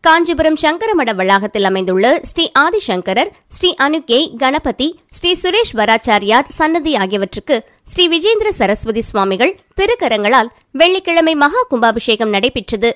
காஞ்சிபுரம் சங்கரமட வளாகத்தில் அமைந்துள்ள ஸ்ரீ ஆதிசங்கரர், ஸ்ரீ அனுக்கே, கணபதி, ஸ்ரீ சுரேஷ் வராச்சாரியார் சன்னதி ஆகியவற்றுக்கு ஸ்ரீ விஜேந்திர சரஸ்வதி சுவாமிகள் திருக்கரங்களால் வெள்ளிக்கிழமை மகா கும்பாபிஷேகம் நடைபெற்றது.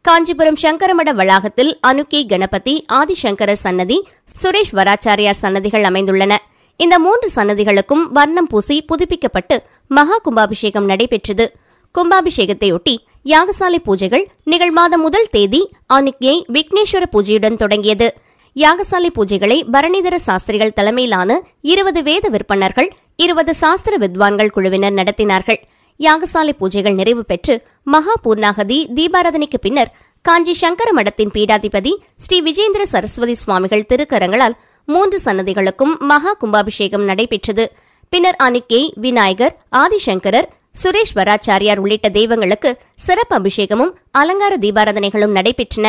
காஞ்சிபுரம் சங்கரமட வளாகத்தில் அனுக்கே, கணபதி, ஆதிசங்கரர் சன்னதி, சுரேஷ் வராச்சாரியார் சன்னதிகள் அமைந்துள்ளன. இந்த 3 சன்னதிகளுக்கும் வர்ணம் பூசி புதுப்பிக்கப்பட்டு மகா கும்பாபிஷேகம் நடைபெற்றது. கும்பாபிஷேகத்தையொட்டி யாகசாலை பூஜைகள் நிகழ்மாதம் 1 தேதி அனுக்கே விக்னேஸ்வர பூஜையுடன் தொடங்கியது. யாகசாலை பூஜைகளை பரணிதர சாஸ்திரிகள் தலைமையிலான 20 வேத விற்பனர்கள், 20 சாஸ்திர வித்வான்கள் குழுவினர் நடத்தினார்கள். யாகசாலை பூஜைகள் நிறைவு பெற்று மகா பூர்ணாகதி தீபாராதனைக்கு பின்னர் காஞ்சி சங்கர மடத்தின் பீடாதிபதி ஸ்ரீ விஜேந்திர சரஸ்வதி சுவாமிகள் திருக்கரங்களால் 3 சன்னதிகளுக்கும் மகா கும்பாபிஷேகம் நடைபெற்றது. பின்னர் அனுக்கே, விநாயகர், ஆதிசங்கரர், சுரேஷ் வராச்சாரியார் உள்ளிட்ட தெய்வங்களுக்கு சிறப்பு அபிஷேகமும் அலங்கார தீபாராதனைகளும் நடைபெற்றன.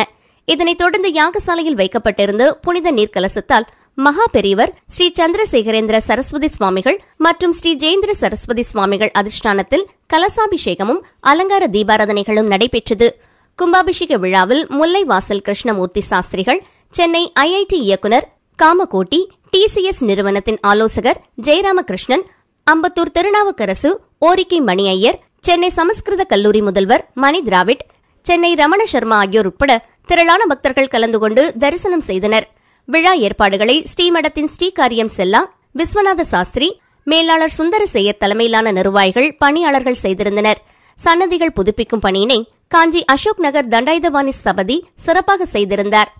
இதனைத் தொடர்ந்து யாகசாலையில் வைக்கப்பட்டிருந்த புனித நீர்க்கலசத்தால் மகா பெரியவர் ஸ்ரீ சந்திரசேகரேந்திர சரஸ்வதி சுவாமிகள் மற்றும் ஸ்ரீ ஜெயேந்திர சரஸ்வதி சுவாமிகள் அதிஷ்டானத்தில் கலசாபிஷேகமும் அலங்கார தீபாராதனைகளும் நடைபெற்றது. கும்பாபிஷேக விழாவில் முல்லைவாசல் கிருஷ்ணமூர்த்தி சாஸ்திரிகள், சென்னை IIT இயக்குநர் காமகோட்டி, TCS நிறுவனத்தின் ஆலோசகர் ஜெயராமகிருஷ்ணன், அம்பத்தூர் திருநாவுக்கரசு, ஓரிக்கை மணி ஐயர், சென்னை சமஸ்கிருத கல்லூரி முதல்வர் மணி திராவிட், சென்னை ரமண சர்மா ஆகியோர் உட்பட திரளான பக்தர்கள் கலந்து கொண்டு தரிசனம் செய்தனர். விழா ஏற்பாடுகளை ஸ்ரீமடத்தின் ஸ்ரீகாரியம் செல்லா, விஸ்வநாத சாஸ்திரி, மேலாளர் சுந்தரசேயர் தலைமையிலான நிர்வாகிகள், பணியாளர்கள் செய்திருந்தனர். சன்னதிகள் புதுப்பிக்கும் பணியினை காஞ்சி அசோக் நகர் தண்டாயுதபாணி ஸ்தபதி சிறப்பாக செய்திருந்தார்.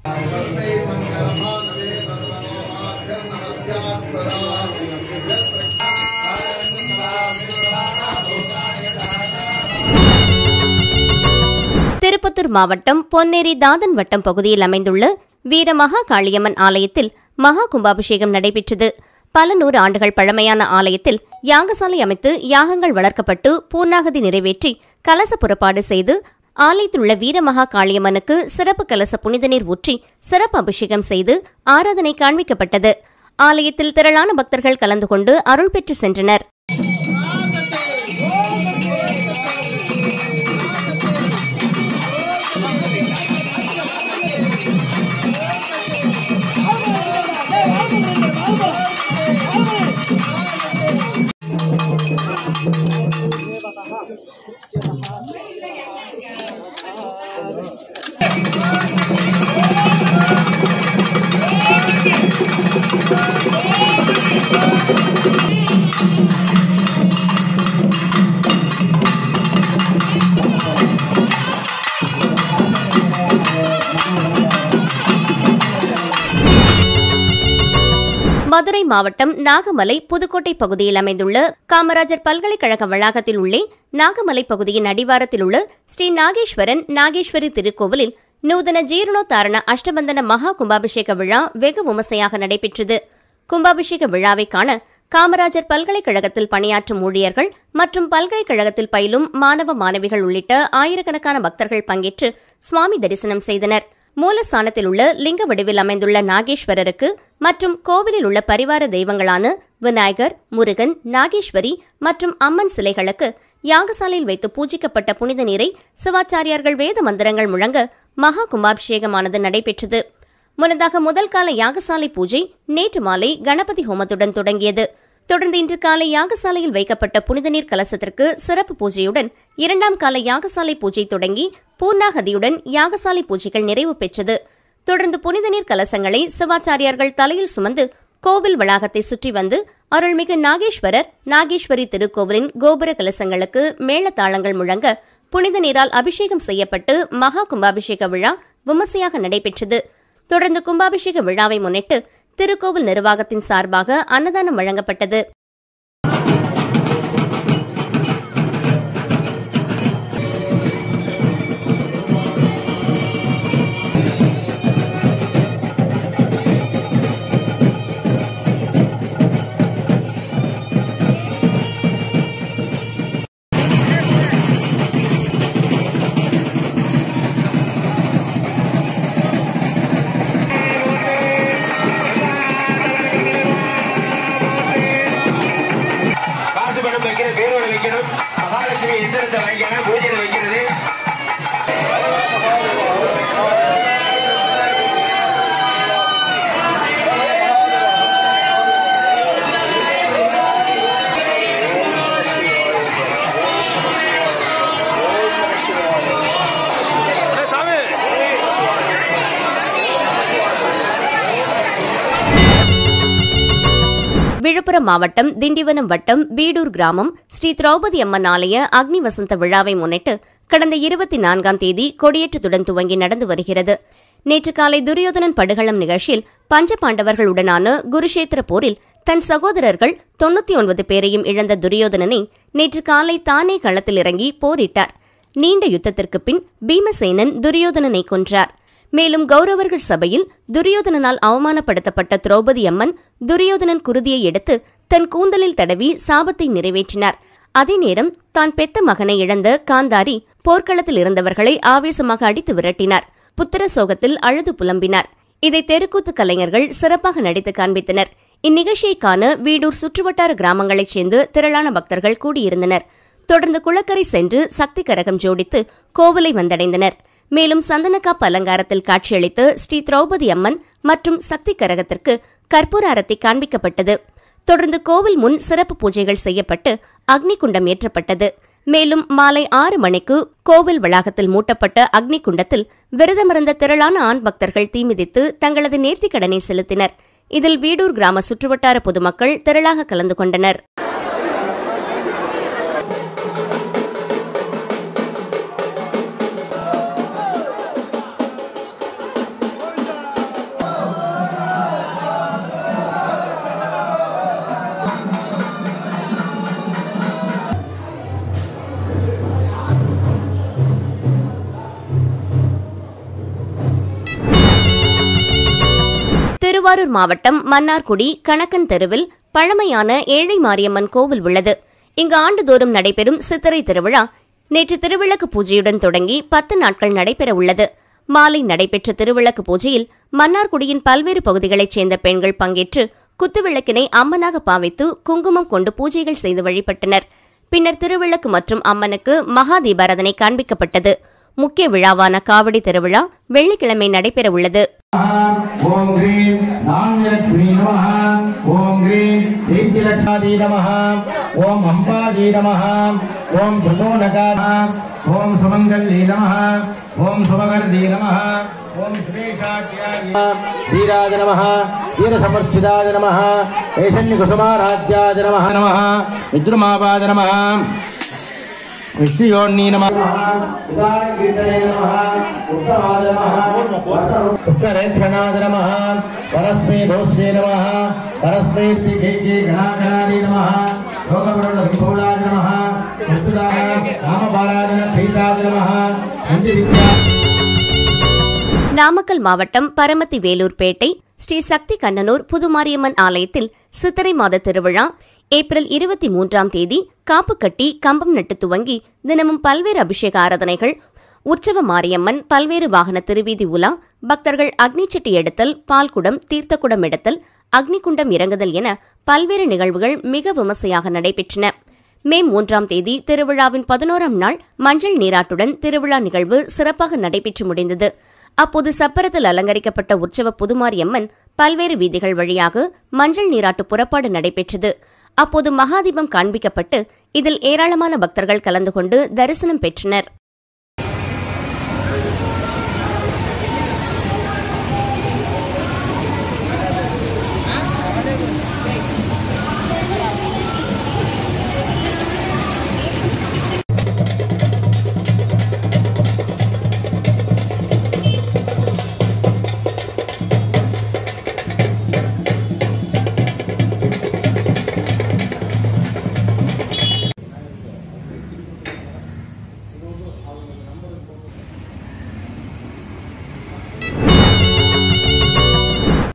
திருப்பத்தூர் மாவட்டம் பொன்னேரி தாதன் வட்டம் பகுதியில் அமைந்துள்ள வீர மகா காளியம்மன் ஆலயத்தில் மகா கும்பாபிஷேகம் நடைபெற்றது. பல 100 ஆண்டுகள் பழமையான ஆலயத்தில் யாகசாலை அமைத்து யாகங்கள் வளர்க்கப்பட்டு பூர்ணாகதி நிறைவேற்றி கலச புறப்பாடு செய்து ஆலயத்தில் உள்ள வீரமகா காளியம்மனுக்கு சிறப்பு கலச புனித நீர் ஊற்றி சிறப்பு அபிஷேகம் செய்து ஆராதனை காண்பிக்கப்பட்டது. ஆலயத்தில் திரளான பக்தர்கள் கலந்து கொண்டு அருள் பெற்று சென்றனர். மதுரை மாவட்டம் நாகமலை புதுக்கோட்டை பகுதியில் அமைந்துள்ள காமராஜர் பல்கலைக்கழக வளாகத்தில் உள்ள நாகமலை பகுதியின் அடிவாரத்தில் உள்ள ஸ்ரீ நாகேஸ்வரன் நாகேஸ்வரி திருக்கோவிலில் நூதன ஜீர்ணோத்தாரண அஷ்டபந்தன மகா கும்பாபிஷேக விழா வெகு விமர்சையாக நடைபெற்றது. கும்பாபிஷேக விழாவை காண காமராஜர் பல்கலைக்கழகத்தில் பணியாற்றும் ஊழியர்கள் மற்றும் பல்கலைக்கழகத்தில் பயிலும் மாணவ மாணவிகள் உள்ளிட்ட ஆயிரக்கணக்கான பக்தர்கள் பங்கேற்று சுவாமி தரிசனம் செய்தனர். மூலஸ்தானத்தில் உள்ள லிங்க வடிவில் அமைந்துள்ள நாகேஸ்வரருக்கு மற்றும் கோவிலில் உள்ள பரிவார தெய்வங்களான விநாயகர், முருகன், நாகேஸ்வரி மற்றும் அம்மன் சிலைகளுக்கு யாகசாலையில் வைத்து பூஜிக்கப்பட்ட புனித நீரை சிவாச்சாரியார்கள் வேத மந்திரங்கள் முழங்க மகா கும்பாபிஷேகமானது நடைபெற்றது. முன்னதாக முதல் கால யாகசாலை பூஜை நேற்று மாலை கணபதி ஹோமத்துடன் தொடங்கியது. தொடர்ந்து இன்று காலை யாகசாலையில் வைக்கப்பட்ட புனித நீர் கலசத்திற்கு சிறப்பு பூஜையுடன் 2ஆம் கால யாகசாலை பூஜை தொடங்கி பூர்ணாகதியுடன் யாகசாலை பூஜைகள் நிறைவு பெற்றது. தொடர்ந்து புனித நீர் கலசங்களை சிவாச்சாரியார்கள் தலையில் சுமந்து கோவில் வளாகத்தை சுற்றி வந்து அருள்மிகு நாகேஸ்வரர் நாகேஸ்வரி திருக்கோவிலின் கோபுர கலசங்களுக்கு மேளதாளங்கள் முழங்க புனித நீரால் அபிஷேகம் செய்யப்பட்டு மகா கும்பாபிஷேக விழா விமர்சையாக நடைபெற்றது. தொடர்ந்து கும்பாபிஷேக விழாவை முன்னிட்டு திருக்கோவில் நிர்வாகத்தின் சார்பாக அன்னதானம் வழங்கப்பட்டது. மகாலட்சுமி எந்திரத்தை வாங்கியான பூஜையில் வைக்கிறது. விழுப்புரம் மாவட்டம் திண்டிவனம் வட்டம் பீடூர் கிராமம் ஸ்ரீ திரௌபதி அம்மன் ஆலய அக்னி வசந்த விழாவை முன்னிட்டு கடந்த 24ஆம் தேதி கொடியேற்றத்துடன் துவங்கி நடந்து வருகிறது. நேற்று காலை துரியோதனன் படுகளம் நிகழ்ச்சியில் பஞ்சபாண்டவர்களுடனான குருஷேத்திர போரில் தன் சகோதரர்கள் 99 பேரையும் இழந்த துரியோதனனை நேற்று காலை தானே களத்தில் இறங்கி போரிட்டார். நீண்ட யுத்தத்திற்கு பின் பீமசேனன் துரியோதனனை கொன்றார். மேலும் கௌரவர்கள் சபையில் துரியோதனனால் அவமானப்படுத்தப்பட்ட திரௌபதி அம்மன் துரியோதனன் குருதியை எடுத்து தன் கூந்தலில் தடவி சாபத்தை நிறைவேற்றினார். அதே நேரம் தான் பெத்த மகனை இழந்த காந்தாரி போர்க்களத்தில் இருந்தவர்களை ஆவேசமாக அடித்து விரட்டினார். புத்திர சோகத்தில் அழுது புலம்பினார். இதை தெருக்கூத்து கலைஞர்கள் சிறப்பாக நடித்து காண்பித்தனர். இந்நிகழ்ச்சியை காண வீடூர் சுற்றுவட்டார கிராமங்களைச் சேர்ந்து திரளான பக்தர்கள் கூடியிருந்தனர். தொடர்ந்து குளக்கரை சென்று சக்தி கரகம் ஜோடித்து கோவிலை வந்தடைந்தனர். மேலும் சந்தனக்காப்பு அலங்காரத்தில் காட்சியளித்து ஸ்ரீ திரௌபதி அம்மன் மற்றும் சக்தி கரகத்திற்கு கற்பூர அரத்தி காண்பிக்கப்பட்டது. தொடர்ந்து கோவில் முன் சிறப்பு பூஜைகள் செய்யப்பட்டு அக்னி குண்டம் ஏற்றப்பட்டது. மேலும் மாலை 6 மணிக்கு கோவில் வளாகத்தில் மூட்டப்பட்ட அக்னி குண்டத்தில் விரதமிருந்த திரளான ஆண் பக்தர்கள் தீமிதித்து தங்களது நேர்த்திக்கடனை செலுத்தினர். இதில் வீடூர் கிராம சுற்றுவட்டார பொதுமக்கள் திரளாக கலந்து கொண்டனர். திருவாரூர் மாவட்டம் மன்னார்குடி கணக்கன் தெருவில் பழமையான ஏழை மாரியம்மன் கோவில் உள்ளது. இங்கு ஆண்டுதோறும் நடைபெறும் சித்திரை திருவிழா நேற்று திருவிளக்கு பூஜையுடன் தொடங்கி 10 நாட்கள் நடைபெற உள்ளது. மாலை நடைபெற்ற திருவிளக்கு பூஜையில் மன்னார்குடியின் பல்வேறு பகுதிகளைச் சேர்ந்த பெண்கள் பங்கேற்று குத்துவிளக்கினை அம்மனாக பாவித்து குங்குமம் கொண்டு பூஜைகள் செய்து வழிபட்டனர். பின்னர் திருவிளக்கு மற்றும் அம்மனுக்கு மகா தீபாராதனை காண்பிக்கப்பட்டது. முக்கிய விழாவான காவடி திருவிழா வெள்ளிக்கிழமை நடைபெற உள்ளது. ஓம் கிரீம் நான்யலட்சுமி நமஹ. ஓம் கிரீம் தீர்த்திலட்சாதி நமஹ. ஓம் அம்பாதி நமஹ. ஓம் பிரதோனகா நமஹ. ஓம் சுமங்கல்லி நமஹ. ஓம் சுமகர்தி நமஹ. ஓம் சுரேஷாட்யாதி வீராஜ நமஹ. வீரசமர்ச்சிதாஜ நமஹ. ஏஷன்ய குசுமாராத்யாஜ நமஹ. நமஹ வித்ருமாபாஜ நமஹ. விஷ்ணுயோன்னி நமஹ. உதாரகீர்த்தனே நமஹ. உத்தமாஜ நமஹ. உத்தரேத்ரநாஜ நமஹ. பரஸ்மே தோஸ்ரே நமஹ. பரஸ்மே ஸ்ரீகேகே கணாகணாதி நமஹ. யோகபுரல விபூலாஜ நமஹ. முத்துதான நாமபாராஜன பீதாஜ நமஹ. நந்திவித்யா. நாமக்கல் மாவட்டம் பரமத்தி வேலூர்பேட்டை ஸ்ரீ சக்தி கண்ணனூர் புதுமாரியம்மன் ஆலயத்தில் சித்திரை மாத திருவிழா ஏப்ரல் 23ஆம் தேதி காப்பு கட்டி கம்பம் நட்டு துவங்கி தினமும் பல்வேறு அபிஷேக ஆராதனைகள், உற்சவ மாரியம்மன், பல்வேறு வாகன திருவீதி உலா, பக்தர்கள் அக்னிச்சட்டி எடுத்தல், பால்குடம், தீர்த்தக்குடம் எடுத்தல், அக்னிகுண்டம் இறங்குதல் என பல்வேறு நிகழ்வுகள் மிக விமர்சையாக நடைபெற்றன. மே 3ஆம் தேதி திருவிழாவின் 11ஆம் நாள் மஞ்சள் நீராட்டுடன் திருவிழா நிகழ்வு சிறப்பாக நடைபெற்று முடிந்தது. அப்போது சப்பரத்தில் அலங்கரிக்கப்பட்ட உற்சவ புதுமாரியம்மன் பல்வேறு வீதிகள் வழியாக மஞ்சள் நீராட்டு புறப்பாடு நடைபெற்றது. அப்போது மகாதீபம் காண்பிக்கப்பட்டு இதில் ஏராளமான பக்தர்கள் கலந்து கொண்டு தரிசனம் பெற்றனர்.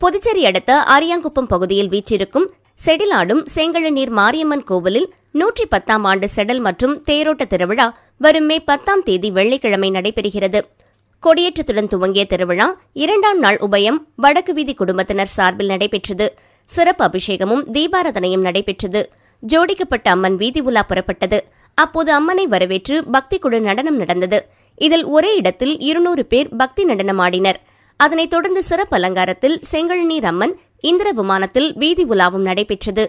புதுச்சேரி அடுத்த ஆரியாங்குப்பம் பகுதியில் வீற்றிருக்கும் செடிலாடும் செங்கழநீர் மாரியம்மன் கோவிலில் 110ஆம் ஆண்டு செடல் மற்றும் தேரோட்ட திருவிழா வரும் மே 10ஆம் தேதி வெள்ளிக்கிழமை நடைபெறுகிறது. கொடியேற்றத்துடன் துவங்கிய திருவிழா 2ஆம் நாள் உபயம் வடக்கு வீதி குடும்பத்தினர் சார்பில் நடைபெற்றது. சிறப்பு அபிஷேகமும் தீபாராதனையும் நடைபெற்றது. ஜோடிக்கப்பட்ட அம்மன் வீதி உலா புறப்பட்டது. அப்போது அம்மனை வரவேற்று பக்தி குழு நடனம் நடந்தது. இதில் ஒரே இடத்தில் 200 பேர் பக்தி நடனம் ஆடினர். அதனைத் தொடர்ந்து சிறப்பு அலங்காரத்தில் செங்கழநீர் அம்மன் இந்திர விமானத்தில் வீதி உலாவும் நடைபெற்றது.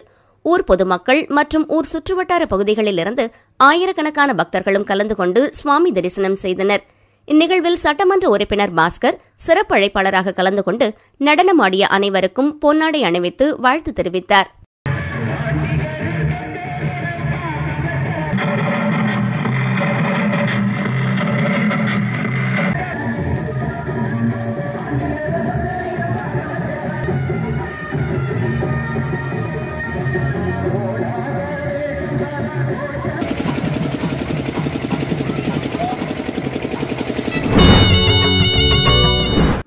ஊர் பொதுமக்கள் மற்றும் ஊர் சுற்றுவட்டார பகுதிகளிலிருந்து ஆயிரக்கணக்கான பக்தர்களும் கலந்து கொண்டு சுவாமி தரிசனம் செய்தனர். இந்நிகழ்வில் சட்டமன்ற உறுப்பினர் பாஸ்கர் சிறப்பு அழைப்பாளராக கலந்து கொண்டு நடனமாடிய அனைவருக்கும் பொன்னாடை அணிவித்து வாழ்த்து தெரிவித்தார்.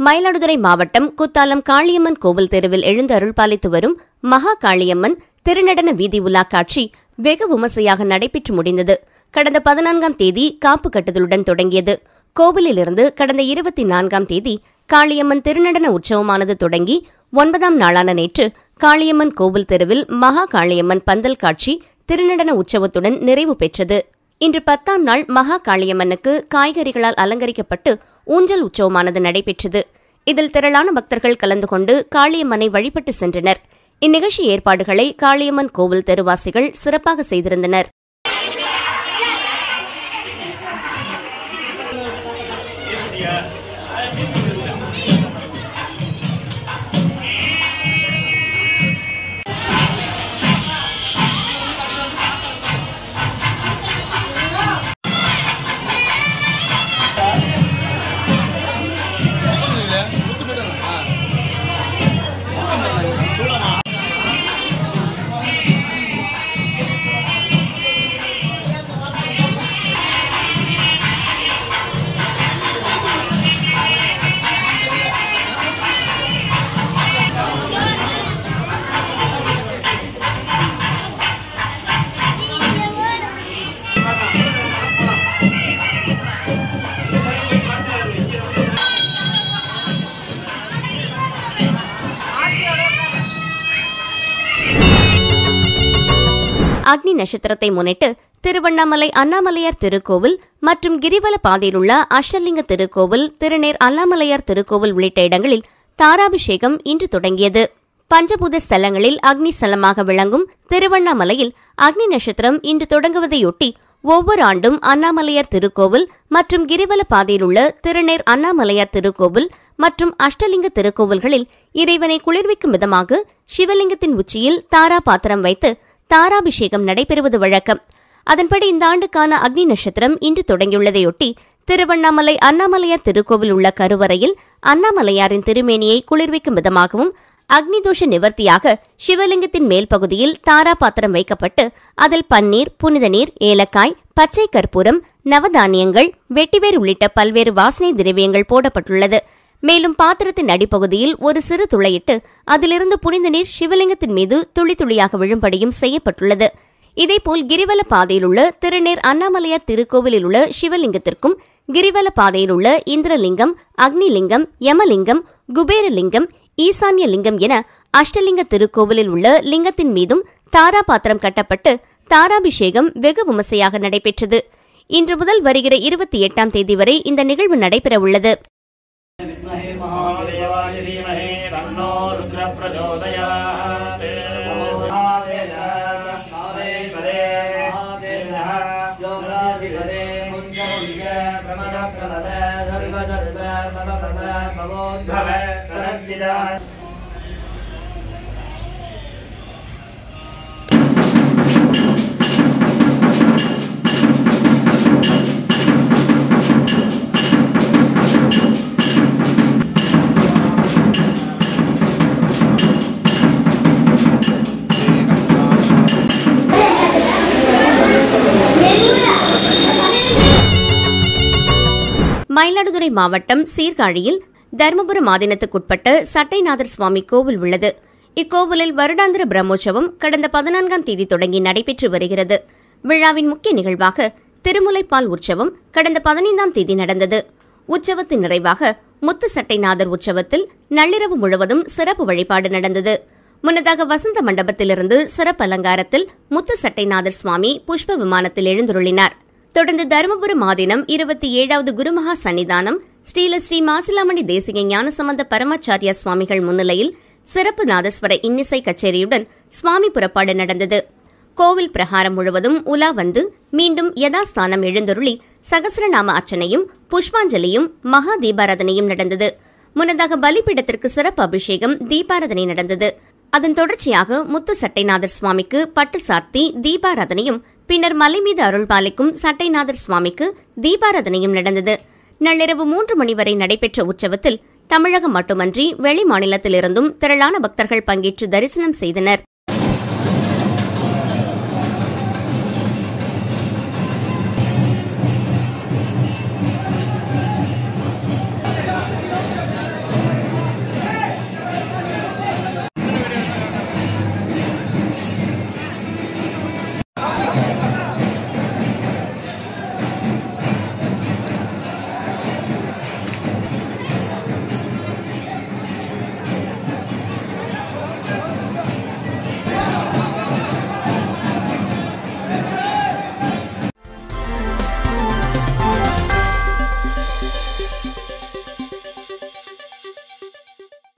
மயிலாடுதுறை மாவட்டம் குத்தாலம் காளியம்மன் கோவில் தெருவில் எழுந்து அருள் பாலித்து வரும் மகா காளியம்மன் திருநடன வீதி உலா காட்சி வெகு விமர்சையாக நடைபெற்று முடிந்தது. கடந்த 14ஆம் தேதி காப்பு கட்டுதலுடன் தொடங்கியது. கோவிலிலிருந்து கடந்த 24ஆம் தேதி காளியம்மன் திருநடன உற்சவமானது தொடங்கி 9ஆம் நாளான நேற்று காளியம்மன் கோவில் தெருவில் மகா காளியம்மன் பந்தல் காட்சி திருநடன உற்சவத்துடன் நிறைவு பெற்றது. இன்று 10ஆம் நாள் மகா காளியம்மனுக்கு காய்கறிகளால் அலங்கரிக்கப்பட்டு ஊஞ்சல் உற்சவமானது நடைபெற்றது. இதில் திரளான பக்தர்கள் கலந்து கொண்டு காளியம்மனை வழிபட்டு சென்றனர். இந்நிகழ்ச்சி ஏற்பாடுகளை காளியம்மன் கோவில் தெருவாசிகள் சிறப்பாக செய்திருந்தனர். அக்னி நட்சத்திரத்தை முன்னிட்டு திருவண்ணாமலை அண்ணாமலையார் திருக்கோவில் மற்றும் கிரிவல பாதையில் உள்ள அஷ்டலிங்க திருக்கோவில், திருநேர் அண்ணாமலையார் திருக்கோவில் உள்ளிட்ட இடங்களில் தாராபிஷேகம் இன்று தொடங்கியது. பஞ்சபூத ஸ்தலங்களில் அக்னி ஸ்தலமாக விளங்கும் திருவண்ணாமலையில் அக்னி நட்சத்திரம் இன்று தொடங்குவதையொட்டி ஒவ்வொரு ஆண்டும் அண்ணாமலையார் திருக்கோவில் மற்றும் கிரிவல பாதையில் உள்ள திருநேர் அண்ணாமலையார் திருக்கோவில் மற்றும் அஷ்டலிங்க திருக்கோவில்களில் இறைவனை குளிர்விக்கும் விதமாக சிவலிங்கத்தின் உச்சியில் தாரா பாத்திரம் வைத்து தாராபிஷேகம் நடைபெறுவது வழக்கம். அதன்படி இந்த ஆண்டுக்கான அக்னி நட்சத்திரம் இன்று தொடங்கியுள்ளதையொட்டி திருவண்ணாமலை அண்ணாமலையார் திருக்கோவில் உள்ள கருவறையில் அண்ணாமலையாரின் திருமேனியை குளிர்விக்கும் விதமாகவும் அக்னி தோஷ நிவர்த்தியாக சிவலிங்கத்தின் மேல் பகுதியில் தாரா பாத்திரம் வைக்கப்பட்டு அதில் பன்னீர், புனித நீர், ஏலக்காய், பச்சை கற்பூரம், நவதானியங்கள், வெட்டிவேர் உள்ளிட்ட பல்வேறு வாசனை திரவியங்கள் போடப்பட்டுள்ளது. மேலும் பாத்திரத்தின் அடிப்பகுதியில் ஒரு சிறு துளையிட்டு அதிலிருந்து புனித நீர் சிவலிங்கத்தின் மீது துளி துளியாக விழும்படியும் செய்யப்பட்டுள்ளது. இதேபோல் கிரிவல பாதையில் உள்ள திருநேர் அண்ணாமலையார் திருக்கோவிலில் உள்ள சிவலிங்கத்திற்கும் கிரிவல பாதையில் உள்ள இந்திரலிங்கம், அக்னிலிங்கம், யமலிங்கம், குபேரலிங்கம், ஈசான்ய லிங்கம் என அஷ்டலிங்க திருக்கோவிலில் உள்ள லிங்கத்தின் மீதும் தாரா பாத்திரம் கட்டப்பட்டு தாராபிஷேகம் வெகு விமர்சையாக நடைபெற்றது. இன்று முதல் வருகிற 28ஆம் தேதி வரை இந்த நிகழ்வு நடைபெறவுள்ளது. மயிலாடுதுறை மாவட்டம் சீர்காழியில் தர்மபுரம் ஆதீனத்துக்குட்பட்ட சட்டைநாதர் சுவாமி கோவில் உள்ளது. இக்கோவிலில் வருடாந்திர பிரம்மோற்சவம் கடந்த 14ஆம் தேதி தொடங்கி நடைபெற்று வருகிறது. விழாவின் முக்கிய நிகழ்வாக திருமுலைப்பால் உற்சவம் கடந்த 15ஆம் தேதி நடந்தது. உற்சவத்தின் நிறைவாக முத்து சட்டைநாதர் உற்சவத்தில் நள்ளிரவு முழுவதும் சிறப்பு வழிபாடு நடந்தது. முன்னதாக வசந்த மண்டபத்திலிருந்து சிறப்பு அலங்காரத்தில் முத்து சட்டைநாதர் சுவாமி புஷ்ப விமானத்தில் எழுந்துருளினார். தொடர்ந்து தருமபுரம் ஆதீனம் 27வது குருமகா சன்னிதானம் ஸ்ரீ மாசிலாமணி தேசிக ஞானசம்பந்த பரமாச்சாரியா சுவாமிகள் முன்னிலையில் சிறப்பு நாதஸ்வர இன்னிசை கச்சேரியுடன் சுவாமி புறப்பாடு நடந்தது. கோவில் பிரகாரம் முழுவதும் உலா வந்து மீண்டும் யதாஸ்தானம் எழுந்தருளி சகஸ்ரநாம அர்ச்சனையும் புஷ்பாஞ்சலியும் மகா தீபாராதனையும் நடந்தது. முன்னதாக பலிபீடத்திற்கு சிறப்பு அபிஷேகம், தீபாராதனை நடந்தது. அதன் தொடர்ச்சியாக முத்து சட்டைநாதர் சுவாமிக்கு பட்டு சார்த்தி தீபாராதனையும், பின்னர் மலை மீது அருள் பாலிக்கும் சட்டைநாதர் சுவாமிக்கு தீபாராதனையும் நடந்தது. நள்ளிரவு 3 மணி வரை நடைபெற்ற உற்சவத்தில் தமிழகம் மட்டுமன்றி வெளி மாநிலத்திலிருந்தும் திரளான பக்தர்கள் பங்கேற்று தரிசனம் செய்தனர்.